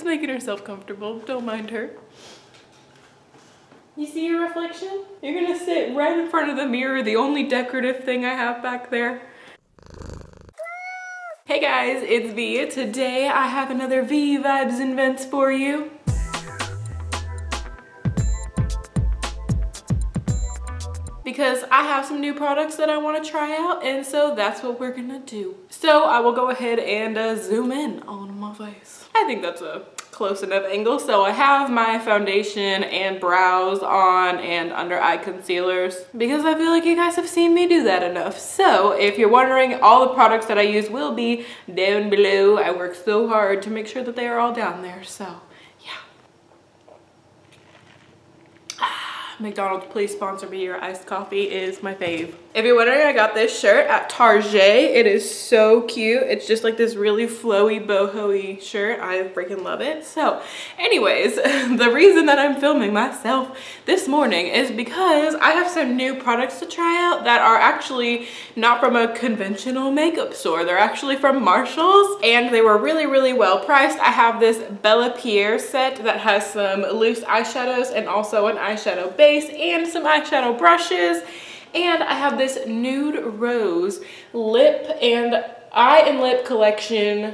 just making herself comfortable. Don't mind her. You see your reflection? You're gonna sit right in front of the mirror, the only decorative thing I have back there. Hey guys, it's V. Today I have another V Vibes and Vents for you. Because I have some new products that I want to try out, and so that's what we're gonna do. So I will go ahead and zoom in on my face. I think that's a close enough angle. So I have my foundation and brows on and under eye concealers because I feel like you guys have seen me do that enough. So if you're wondering, all the products that I use will be down below. I work so hard to make sure that they are all down there, so McDonald's, please sponsor me. Your iced coffee is my fave. If you're wondering, I got this shirt at Target. It is so cute. It's just like this really flowy, boho-y shirt. I freaking love it. So anyways, the reason that I'm filming myself this morning is because I have some new products to try out that are actually not from a conventional makeup store. They're actually from Marshall's, and they were really, really well priced. I have this Bella Pierre set that has some loose eyeshadows and also an eyeshadow base and some eyeshadow brushes. And I have this Nude Rose lip and eye and lip collection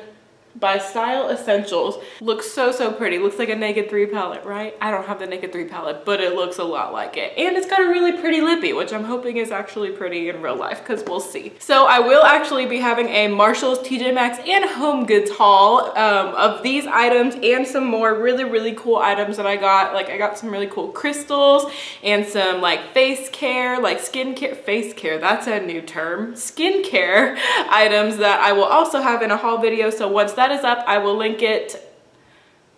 by Style Essentials. Looks so, so pretty. Looks like a Naked 3 palette, right? I don't have the Naked 3 palette, but it looks a lot like it. And it's got a really pretty lippy, which I'm hoping is actually pretty in real life, because we'll see. So I will actually be having a Marshall's, TJ Maxx, and Home Goods haul of these items and some more really, really cool items that I got. Like I got some really cool crystals and some like face care, like skincare, face care, that's a new term, skincare items that I will also have in a haul video. So once that is up, I will link it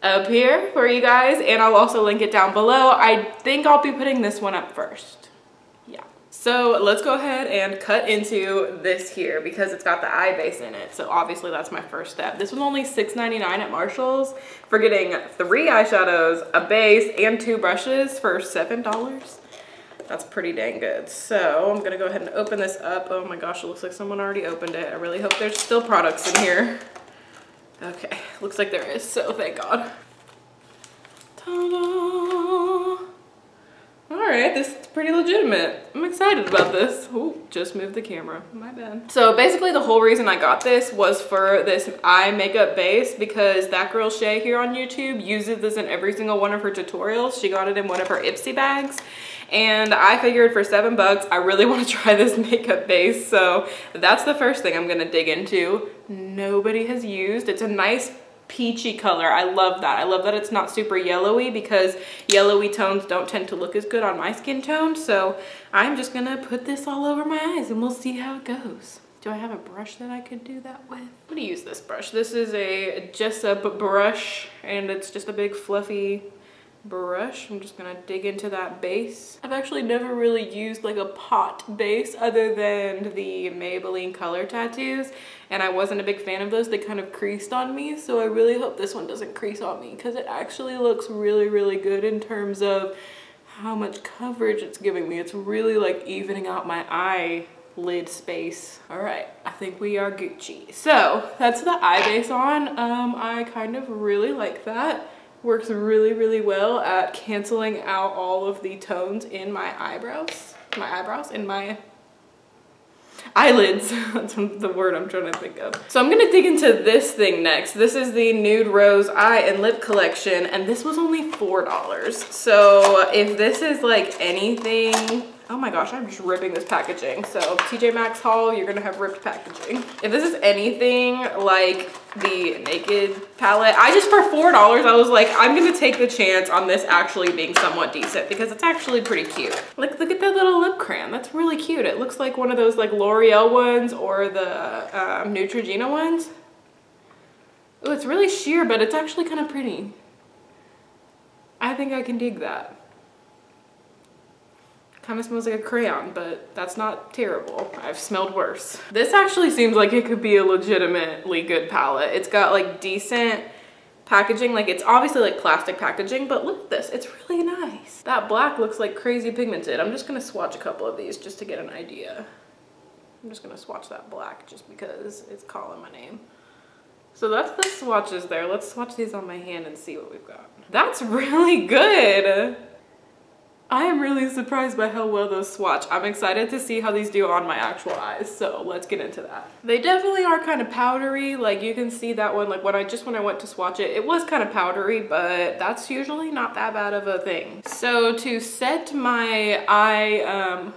up here for you guys, and I'll also link it down below. I think I'll be putting this one up first. Yeah. So let's go ahead and cut into this here because it's got the eye base in it. So obviously that's my first step. This was only $6.99 at Marshall's for getting 3 eyeshadows, a base, and 2 brushes for $7. That's pretty dang good. So I'm gonna go ahead and open this up. Oh my gosh, it looks like someone already opened it. I really hope there's still products in here. Okay, looks like there is, so thank God. Ta-da! All right, this is pretty legitimate. I'm excited about this. Ooh, just moved the camera, my bad. So basically the whole reason I got this was for this eye makeup base because that girl Shay here on YouTube uses this in every single one of her tutorials. She got it in one of her Ipsy bags. And I figured for $7, I really want to try this makeup base. So that's the first thing I'm gonna dig into. Nobody has used. It's a nice peachy color. I love that. I love that it's not super yellowy because yellowy tones don't tend to look as good on my skin tone. So I'm just gonna put this all over my eyes and we'll see how it goes. Do I have a brush that I could do that with? I'm gonna use this brush. This is a Jessup brush and it's just a big fluffy brush. I'm just gonna dig into that base. I've actually never really used like a pot base other than the Maybelline color tattoos, and I wasn't a big fan of those. They kind of creased on me, so I really hope this one doesn't crease on me because it actually looks really, really good in terms of how much coverage it's giving me. It's really like evening out my eyelid space. All right, I think we are Gucci. So that's the eye base on. I kind of really like that. Works really, really well at canceling out all of the tones in my eyebrows, in my eyelids. That's the word I'm trying to think of. So I'm gonna dig into this thing next. This is the Nude Rose Eye and Lip Collection, and this was only $4. So if this is like anything, oh my gosh, I'm just ripping this packaging. So TJ Maxx haul, you're gonna have ripped packaging. If this is anything like the Naked palette, I just, for $4, I was like, I'm gonna take the chance on this actually being somewhat decent because it's actually pretty cute. Like, look at that little lip crayon. That's really cute. It looks like one of those like L'Oreal ones or the Neutrogena ones. Oh, it's really sheer, but it's actually kind of pretty. I think I can dig that. Kind of smells like a crayon, but that's not terrible. I've smelled worse. This actually seems like it could be a legitimately good palette. It's got like decent packaging. Like it's obviously like plastic packaging, but look at this, it's really nice. That black looks like crazy pigmented. I'm just gonna swatch a couple of these just to get an idea. I'm just gonna swatch that black just because it's calling my name. So that's the swatches there. Let's swatch these on my hand and see what we've got. That's really good. I am really surprised by how well those swatch. I'm excited to see how these do on my actual eyes, so let's get into that. They definitely are kind of powdery. Like you can see that one, like when I went to swatch it, it was kind of powdery, but that's usually not that bad of a thing. So to set my eye,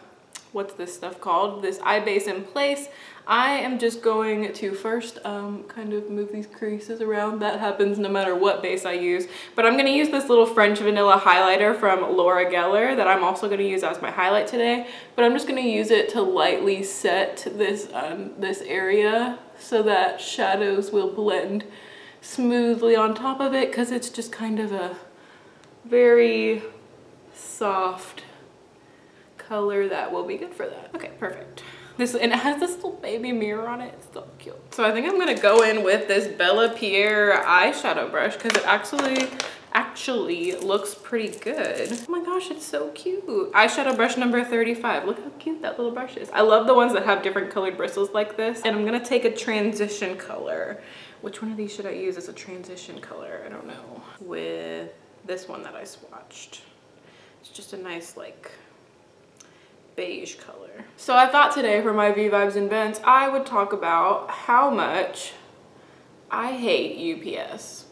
what's this stuff called? This eye base in place, I am just going to first kind of move these creases around. That happens no matter what base I use. But I'm going to use this little French vanilla highlighter from Gellar that I'm also going to use as my highlight today. But I'm just going to use it to lightly set this, this area so that shadows will blend smoothly on top of it, because it's just kind of a very soft color that will be good for that. Okay, perfect. And it has this little baby mirror on it. It's so cute. So I think I'm gonna go in with this Bella Pierre eyeshadow brush because it actually looks pretty good. Oh my gosh, it's so cute. Eyeshadow brush number 35. Look how cute that little brush is. I love the ones that have different colored bristles like this. And I'm gonna take a transition color. Which one of these should I use as a transition color? I don't know. With this one that I swatched. It's just a nice like beige color. So I thought today for my V Vibes and Vents, I would talk about how much I hate UPS.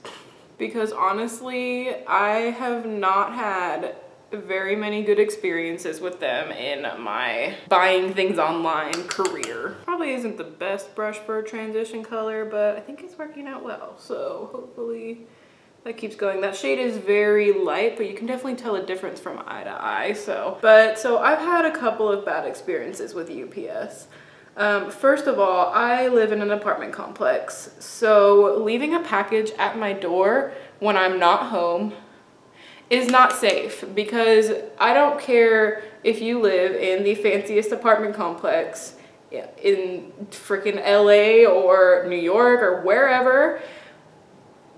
Because honestly, I have not had very many good experiences with them in my buying things online career. Probably isn't the best brush for a transition color, but I think it's working out well. So hopefully that keeps going. That shade is very light, but you can definitely tell a difference from eye to eye. So I've had a couple of bad experiences with UPS. First of all, I live in an apartment complex. So leaving a package at my door when I'm not home is not safe, because I don't care if you live in the fanciest apartment complex in freaking LA or New York or wherever.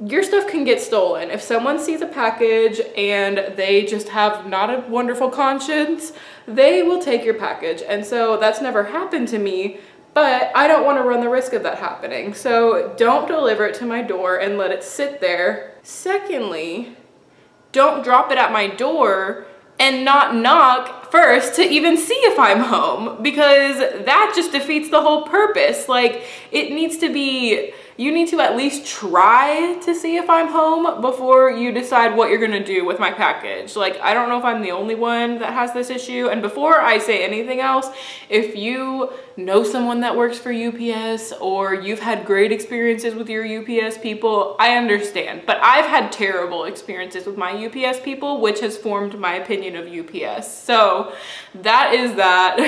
Your stuff can get stolen. If someone sees a package and they just have not a wonderful conscience, they will take your package. And so that's never happened to me, but I don't want to run the risk of that happening. So don't deliver it to my door and let it sit there. Secondly, don't drop it at my door and not knock first to even see if I'm home, because that just defeats the whole purpose. Like, it needs to be, you need to at least try to see if I'm home before you decide what you're gonna do with my package. Like, I don't know if I'm the only one that has this issue. And before I say anything else, if you know someone that works for UPS or you've had great experiences with your UPS people, I understand. But I've had terrible experiences with my UPS people, which has formed my opinion of UPS. So that is that.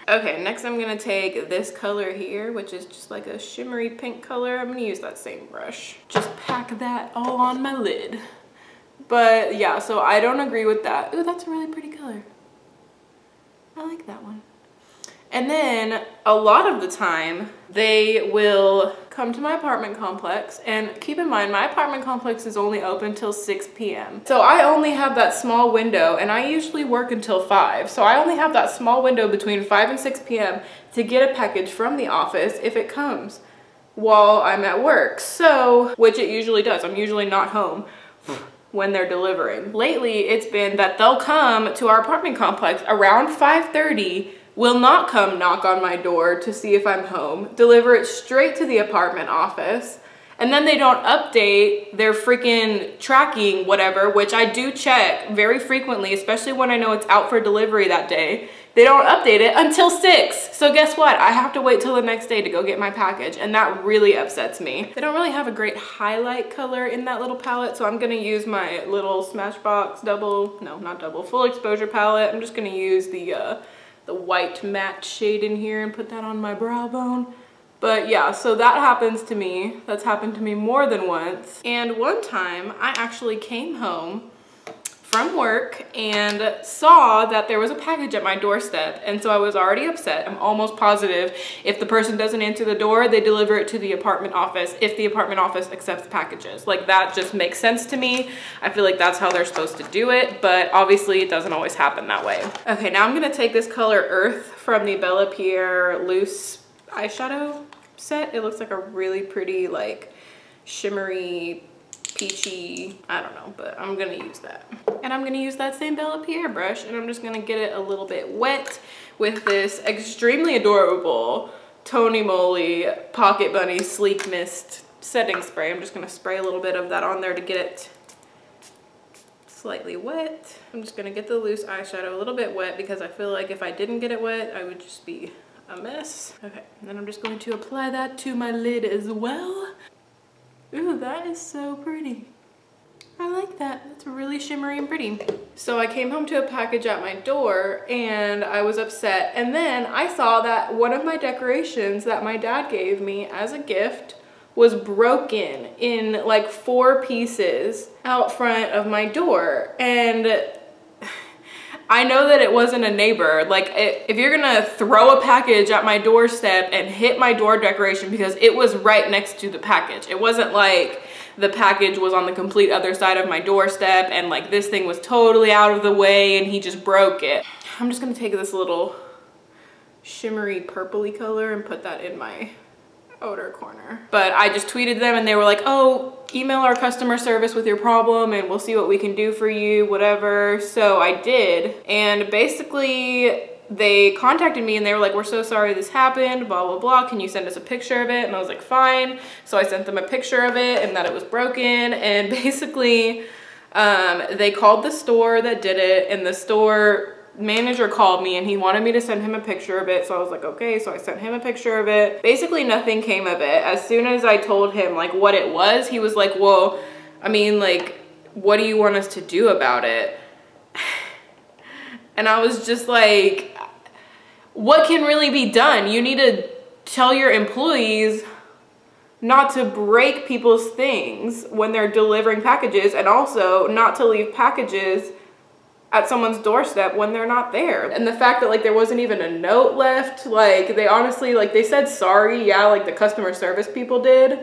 Okay, next I'm gonna take this color here, which is just like a shimmery pink color. I'm gonna use that same brush. Just pack that all on my lid. But yeah, so I don't agree with that. Ooh, that's a really pretty color. I like that one. And then a lot of the time they will come to my apartment complex, and keep in mind my apartment complex is only open till 6 p.m. So I only have that small window, and I usually work until 5. So I only have that small window between 5 and 6 p.m. to get a package from the office if it comes while I'm at work. So, which it usually does. I'm usually not home when they're delivering. Lately, it's been that they'll come to our apartment complex around 5:30, will not come knock on my door to see if I'm home, deliver it straight to the apartment office, and then they don't update their freaking tracking whatever, which I do check very frequently, especially when I know it's out for delivery that day. They don't update it until 6. So guess what? I have to wait till the next day to go get my package, and that really upsets me. They don't really have a great highlight color in that little palette, so I'm gonna use my little Smashbox full exposure palette. I'm just gonna use the white matte shade in here and put that on my brow bone. But yeah, so that happens to me. That's happened to me more than once. And one time I actually came home from work and saw that there was a package at my doorstep, and so I was already upset. I'm almost positive if the person doesn't answer the door, they deliver it to the apartment office if the apartment office accepts packages. Like, that just makes sense to me. I feel like that's how they're supposed to do it, but obviously it doesn't always happen that way. Okay, now I'm gonna take this color Earth from the Bella Pierre loose eyeshadow set. It looks like a really pretty, like, shimmery, peachy, I don't know, but I'm gonna use that. And I'm gonna use that same Bella Pierre brush, and I'm just gonna get it a little bit wet with this extremely adorable Tony Moly Pocket Bunny Sleek Mist setting spray. I'm just gonna spray a little bit of that on there to get it slightly wet. I'm just gonna get the loose eyeshadow a little bit wet because I feel like if I didn't get it wet, I would just be a mess. Okay, and then I'm just going to apply that to my lid as well. Ooh, that is so pretty. I like that. It's really shimmery and pretty. So I came home to a package at my door and I was upset. And then I saw that one of my decorations that my dad gave me as a gift was broken in like 4 pieces out front of my door. And I know that it wasn't a neighbor. Like, if you're gonna throw a package at my doorstep and hit my door decoration, because it was right next to the package. It wasn't like the package was on the complete other side of my doorstep and like this thing was totally out of the way and he just broke it. I'm just gonna take this little shimmery purpley color and put that in my outer corner. But I just tweeted them and they were like, oh, email our customer service with your problem and we'll see what we can do for you, whatever. So I did, and basically they contacted me and they were like, we're so sorry this happened, blah, blah, blah. Can you send us a picture of it? And I was like, fine. So I sent them a picture of it and that it was broken. And basically they called the store that did it, and the store manager called me and he wanted me to send him a picture of it. So I was like, okay. So I sent him a picture of it. Basically nothing came of it. As soon as I told him like what it was, he was like, well, I mean, like, what do you want us to do about it? And I was just like, what can really be done? You need to tell your employees not to break people's things when they're delivering packages, and also not to leave packages at someone's doorstep when they're not there. And the fact that like there wasn't even a note left, like they honestly, like they said sorry, yeah, like the customer service people did,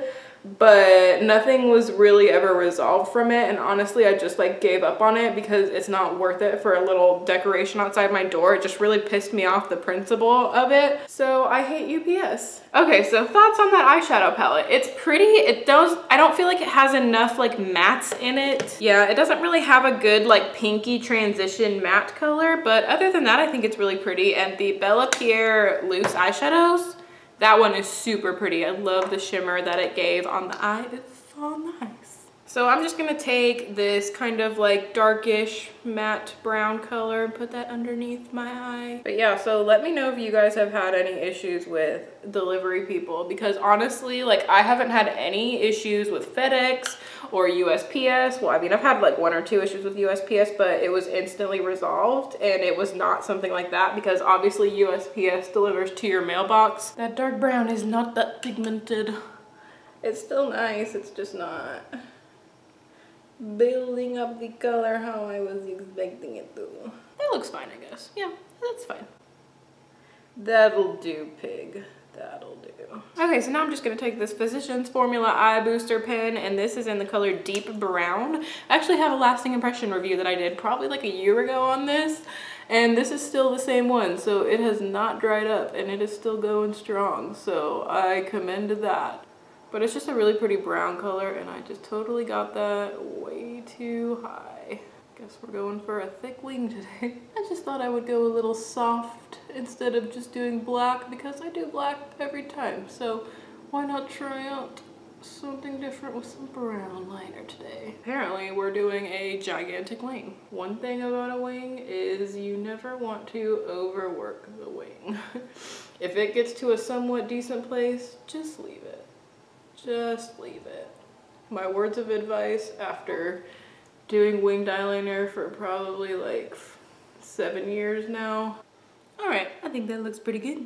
but nothing was really ever resolved from it. And honestly, I just like gave up on it because it's not worth it for a little decoration outside my door. It just really pissed me off, the principle of it. So I hate UPS. Okay, so thoughts on that eyeshadow palette. It's pretty. I don't feel like it has enough like mattes in it. Yeah, it doesn't really have a good like pinky transition matte color, but other than that, I think it's really pretty. And the Bella Pierre loose eyeshadows, that one is super pretty. I love the shimmer that it gave on the eye. It's so nice. So I'm just gonna take this kind of like darkish matte brown color and put that underneath my eye. But yeah, so let me know if you guys have had any issues with delivery people, because honestly, like I haven't had any issues with FedEx or USPS. Well, I mean, I've had like 1 or 2 issues with USPS, but it was instantly resolved, and it was not something like that because obviously USPS delivers to your mailbox. That dark brown is not that pigmented. It's still nice, it's just not building up the color how I was expecting it to. It looks fine, I guess. Yeah, that's fine. That'll do, pig. That'll do. Okay, so now I'm just gonna take this Physicians Formula Eye Booster pen, and this is in the color Deep Brown. I actually have a lasting impression review that I did probably like a year ago on this, and this is still the same one, so it has not dried up and it is still going strong, so I commend that. But it's just a really pretty brown color, and I just totally got that way too high. Guess we're going for a thick wing today. I just thought I would go a little soft instead of just doing black, because I do black every time. So why not try out something different with some brown liner today? Apparently we're doing a gigantic wing. One thing about a wing is you never want to overwork the wing. If it gets to a somewhat decent place, just leave it. Just leave it. My words of advice after doing winged eyeliner for probably like 7 years now. All right, I think that looks pretty good.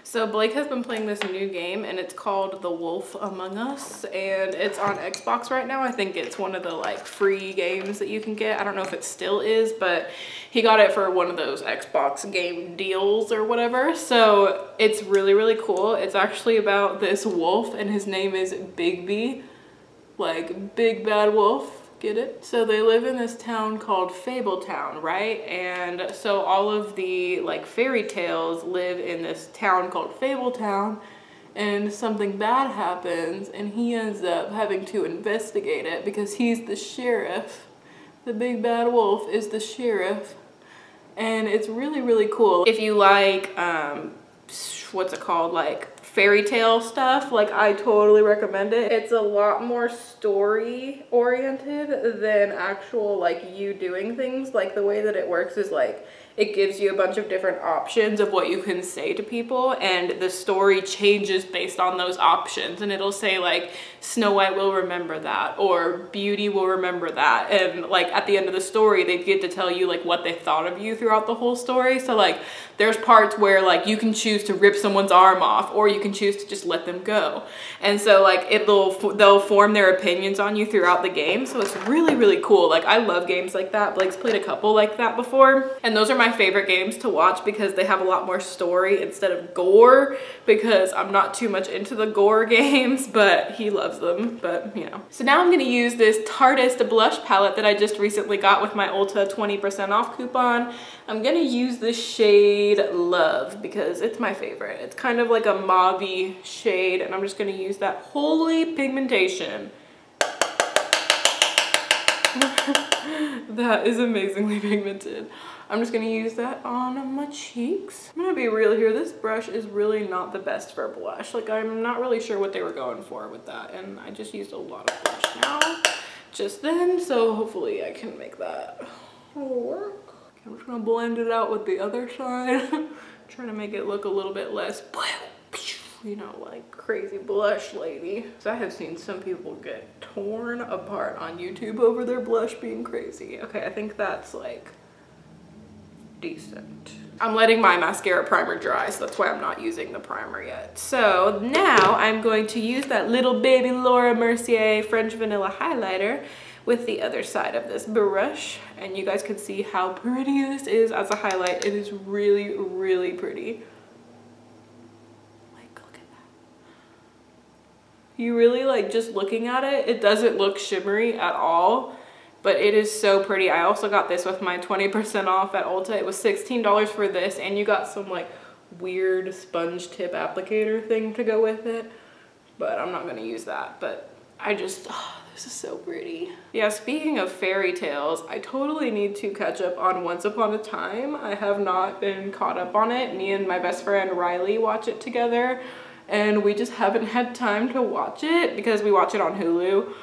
So Blake has been playing this new game, and it's called The Wolf Among Us, and it's on Xbox right now. I think it's one of the like free games that you can get. I don't know if it still is, but he got it for one of those Xbox game deals or whatever. So it's really, really cool. It's actually about this wolf, and his name is Bigby, like Big Bad Wolf. Get it? So they live in this town called Fabletown, right? And so all of the like fairy tales live in this town called Fabletown, and something bad happens and he ends up having to investigate it because he's the sheriff. The big bad wolf is the sheriff. And it's really, really cool. If you like, what's it called? Like fairy tale stuff, like I totally recommend it. It's a lot more story oriented than actual like you doing things. Like the way that it works is like, it gives you a bunch of different options of what you can say to people, and the story changes based on those options. And it'll say like, Snow White will remember that, or Beauty will remember that. And like at the end of the story, they get to tell you like what they thought of you throughout the whole story. So like there's parts where like you can choose to rip someone's arm off, or you can choose to just let them go. And so like they'll form their opinions on you throughout the game. So it's really, really cool. Like I love games like that. Blake's played a couple like that before. And those are my favorite games to watch because they have a lot more story instead of gore, because I'm not too much into the gore games, but he loves them, but you know. So now I'm gonna use this Tarteist blush palette that I just recently got with my Ulta 20% off coupon. I'm gonna use the shade Love because it's my favorite. It's kind of like a mauve-y shade, and I'm just gonna use that holy pigmentation. That is amazingly pigmented. I'm just gonna use that on my cheeks. I'm gonna be real here, this brush is really not the best for blush. Like I'm not really sure what they were going for with that, and I just used a lot of blush now, just then, so hopefully I can make that work. Okay, I'm just gonna blend it out with the other side. Trying to make it look a little bit less, you know, like crazy blush lady. So I have seen some people get torn apart on YouTube over their blush being crazy. Okay, I think that's like decent. I'm letting my mascara primer dry, so that's why I'm not using the primer yet. So now I'm going to use that little baby Laura Mercier French Vanilla highlighter with the other side of this brush, and you guys can see how pretty this is as a highlight. It is really, really pretty. Like, look at that. You really like just looking at it, it doesn't look shimmery at all, but it is so pretty. I also got this with my 20% off at Ulta. It was $16 for this, and you got some like weird sponge tip applicator thing to go with it, but I'm not gonna use that. But I just, oh, this is so pretty. Yeah, speaking of fairy tales, I totally need to catch up on Once Upon a Time. I have not been caught up on it. Me and my best friend Riley watch it together, and we just haven't had time to watch it because we watch it on Hulu.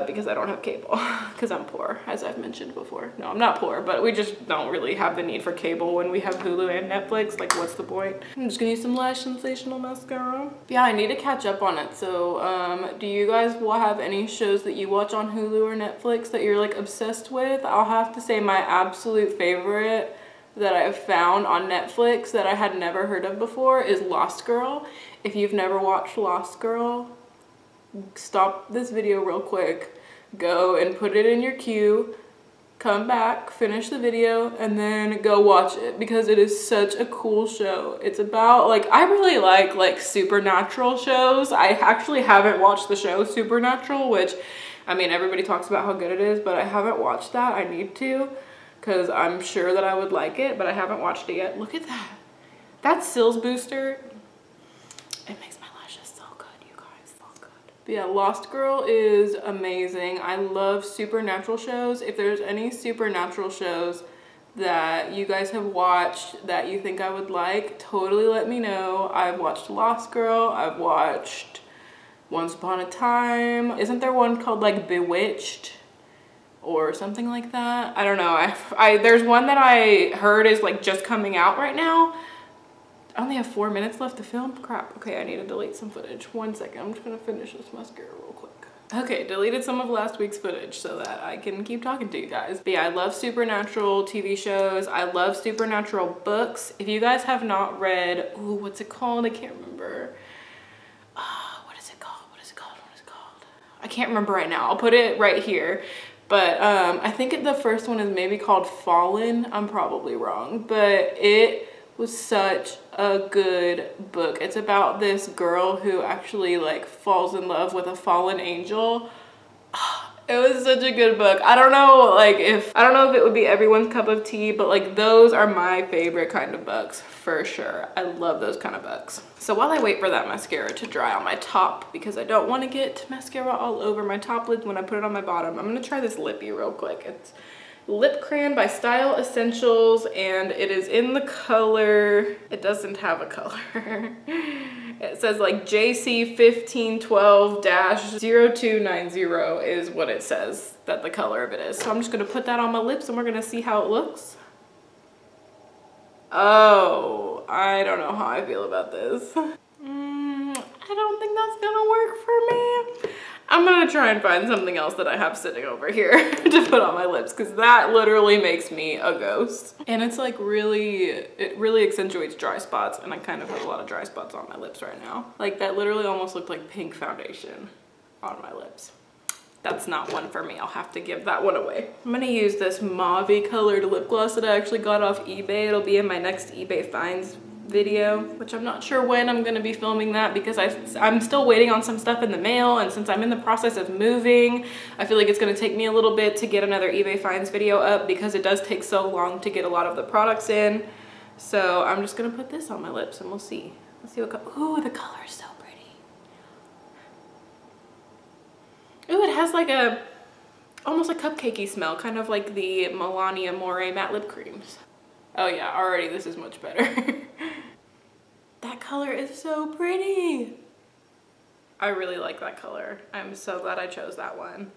Because I don't have cable, because I'm poor, as I've mentioned before. No, I'm not poor, but we just don't really have the need for cable when we have Hulu and Netflix. Like, what's the point? I'm just gonna use some Lash Sensational mascara. Yeah, I need to catch up on it. So, do you guys have any shows that you watch on Hulu or Netflix that you're like obsessed with? I'll have to say my absolute favorite that I've found on Netflix that I had never heard of before is Lost Girl. If you've never watched Lost Girl, stop this video real quick, go and put it in your queue, come back, finish the video, and then go watch it because it is such a cool show. It's about like, I really like supernatural shows. I actually haven't watched the show Supernatural, which I mean everybody talks about how good it is, but I haven't watched that. I need to because I'm sure that I would like it, but I haven't watched it yet. Look at that. That Sills booster, it makes my lashes so good, you guys, so good. But yeah, Lost Girl is amazing. I love supernatural shows. If there's any supernatural shows that you guys have watched that you think I would like, totally let me know. I've watched Lost Girl, I've watched Once Upon a Time. Isn't there one called like Bewitched or something like that? I don't know. There's one that I heard is like just coming out right now. I only have 4 minutes left to film. Crap. Okay, I need to delete some footage. 1 second. I'm just gonna finish this mascara real quick. Okay, deleted some of last week's footage so that I can keep talking to you guys. But yeah, I love supernatural TV shows. I love supernatural books. If you guys have not read, ooh, what's it called? I can't remember. What is it called? What is it called? What is it called? I can't remember right now. I'll put it right here. But I think the first one is maybe called Fallen. I'm probably wrong, but it was such a good book. It's about this girl who actually like falls in love with a fallen angel. It was such a good book. I don't know if it would be everyone's cup of tea, but like those are my favorite kind of books for sure. I love those kind of books. So while I wait for that mascara to dry on my top, because I don't want to get mascara all over my top lid when I put it on my bottom, I'm gonna try this lippy real quick. It's Lip Crayon by Style Essentials, and it is in the color, it doesn't have a color. It says like JC 1512-0290 is what it says that the color of it is. So I'm just gonna put that on my lips and we're gonna see how it looks. Oh, I don't know how I feel about this. I don't think that's gonna work for me. I'm gonna try and find something else that I have sitting over here to put on my lips, because that literally makes me a ghost. And it's like it really accentuates dry spots, and I kind of have a lot of dry spots on my lips right now. Like that literally almost looked like pink foundation on my lips. That's not one for me. I'll have to give that one away. I'm gonna use this mauve-y colored lip gloss that I actually got off eBay. It'll be in my next eBay finds video, which I'm not sure when I'm gonna be filming that, because I'm still waiting on some stuff in the mail, and since I'm in the process of moving, I feel like it's gonna take me a little bit to get another eBay finds video up, because it does take so long to get a lot of the products in. So I'm just gonna put this on my lips and we'll see. Let's see what ooh, the color is so pretty. Ooh, it has like almost a cupcakey smell, kind of like the Melania More matte lip creams. Oh yeah, already this is much better. That color is so pretty. I really like that color. I'm so glad I chose that one.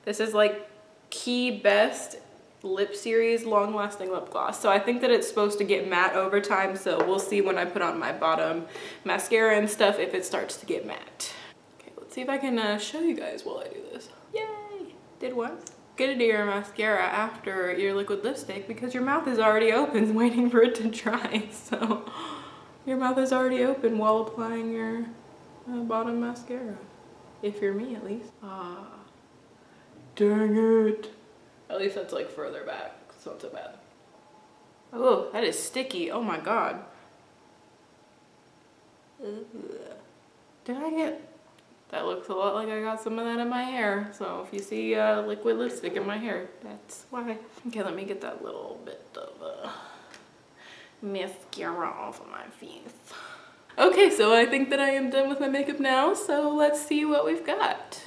This is like Quibest Lip Series Long Lasting Lip Gloss. So I think that it's supposed to get matte over time, so we'll see when I put on my bottom mascara and stuff if it starts to get matte. Okay, let's see if I can show you guys while I do this. Yay! Did one. Get into your mascara after your liquid lipstick, because your mouth is already open waiting for it to dry. So your mouth is already open while applying your bottom mascara. If you're me, at least. Ah, dang it. At least that's like further back. It's not so bad. Oh, that is sticky. Oh my God. Did I get... That looks a lot like I got some of that in my hair. So if you see liquid lipstick in my hair, that's why. Okay, let me get that little bit of mascara off of my face. Okay, so I think that I am done with my makeup now. So let's see what we've got.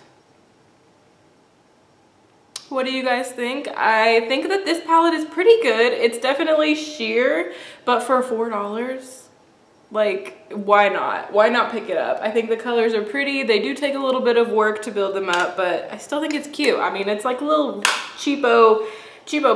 What do you guys think? I think that this palette is pretty good. It's definitely sheer, but for $4, like, why not? Why not pick it up? I think the colors are pretty. They do take a little bit of work to build them up, but I still think it's cute. I mean, it's like a little cheapo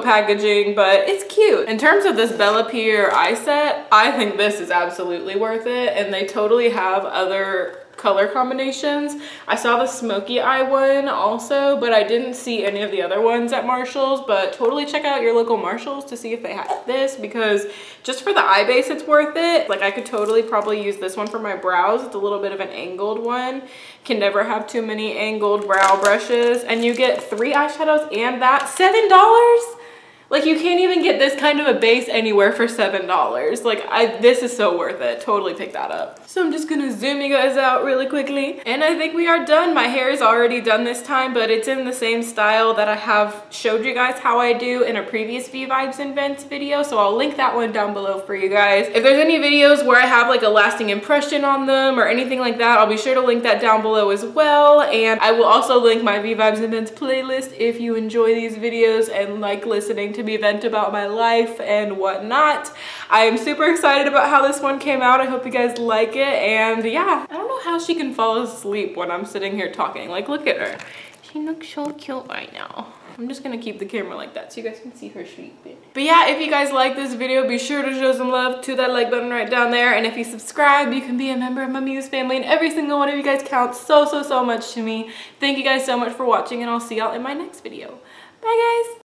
packaging, but it's cute. In terms of this Bella Pierre eye set, I think this is absolutely worth it, and they totally have other color combinations. I saw the smoky eye one also, but I didn't see any of the other ones at Marshall's, but totally check out your local Marshall's to see if they have this, because just for the eye base, it's worth it. Like I could totally probably use this one for my brows. It's a little bit of an angled one. Can never have too many angled brow brushes, and you get 3 eyeshadows and that $7. Like you can't even get this kind of a base anywhere for $7. Like this is so worth it. Totally pick that up. So I'm just gonna zoom you guys out really quickly. And I think we are done. My hair is already done this time, but it's in the same style that I have showed you guys how I do in a previous V-Vibes Invents video. So I'll link that one down below for you guys. If there's any videos where I have like a lasting impression on them or anything like that, I'll be sure to link that down below as well. And I will also link my V-Vibes Invents playlist if you enjoy these videos and like listening to me vent about my life and whatnot. I am super excited about how this one came out. I hope you guys like it. And yeah, I don't know how she can fall asleep when I'm sitting here talking. Like, look at her. She looks so cute right now. I'm just gonna keep the camera like that so you guys can see her sleeping. But yeah, if you guys like this video, be sure to show some love to that like button right down there. And if you subscribe, you can be a member of my Muse family, and every single one of you guys counts so much to me. Thank you guys so much for watching, and I'll see y'all in my next video. Bye guys.